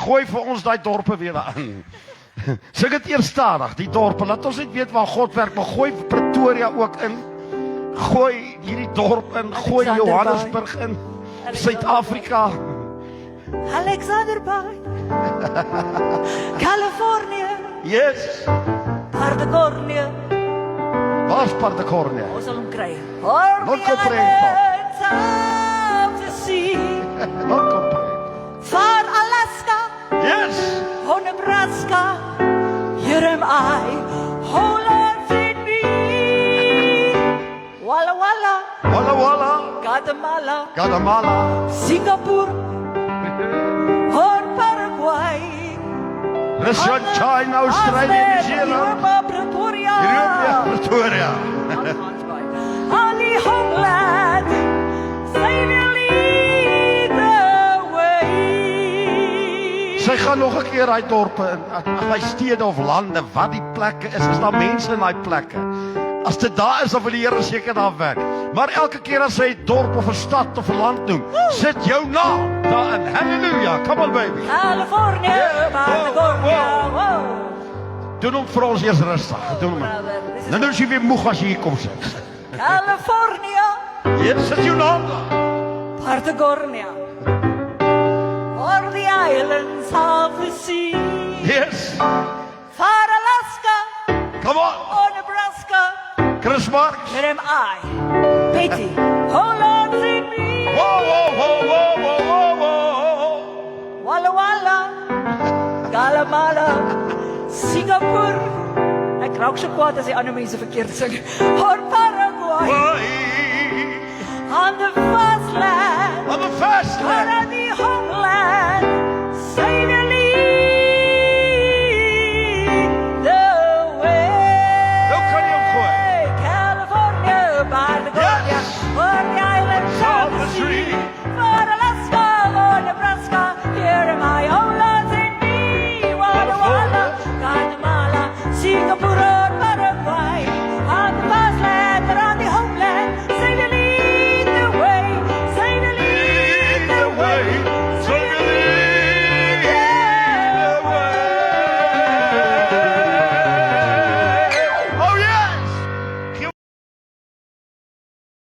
gooi vir ons daai dorpe weer aan. Sing dit eers stadig, die dorpe. Laat ons net weet waar God werk, maar gooi Pretoria ook in. Gooi hierdie dorp in, gooi Johannesburg in. Suid-Afrika. Alexander Bay. California. Yes. Pardecornia. Waar's Pardecornia? Ons sal hom kry. Non comprendo. Of the sea. Non comprendo. Far Alaska. Yes. Oh, Nebraska. Here am I. Oh, Lord, feed me. Walla Walla. Walla Walla. Guatemala. Guatemala. Singapore. Or Paraguay. Russia, China, Australia, New Zealand. Europa, Pretoria. Pretoria. Ali homeland. Savior, lead the way. Sy gaan nog 'n keer daai dorpe in, daai stede of lande, wat die plekke is daar mense in daai plekke. As dit daar is, dan wil die Here seker daar werk. Maar elke keer as hy 'n dorp of 'n stad of 'n land noem, sit jou naam daarin. Halleluja. Come on baby. California, Yeah. California. Wow. Doen hom vir ons eers rustig. Doen hom. Nou is jy weer moeg as jy hier kom sit. California, Hier sit jou naam daar. Pardecornia. Or the islands of the sea. Yes. Far Alaska, Come on. or Nebraska. Chris Marks. Here am I, Betty. Oh Lord, save me. Whoa, whoa, whoa, whoa, whoa, whoa, whoa. Walla Walla, Guatemala, Singapore. Ek raak so kwaad as die ander mense verkeerd sing. Or Paraguay, on the fast land, On the fast or land. on the homeland. Savior, lead the way. Nou kan jy hom gooi. California, Pardecornia, Yes. or the islands of the sea. For Alaska, or Nebraska, here am I, oh Lord, send me. Walla Walla, Guatemala, Singapore.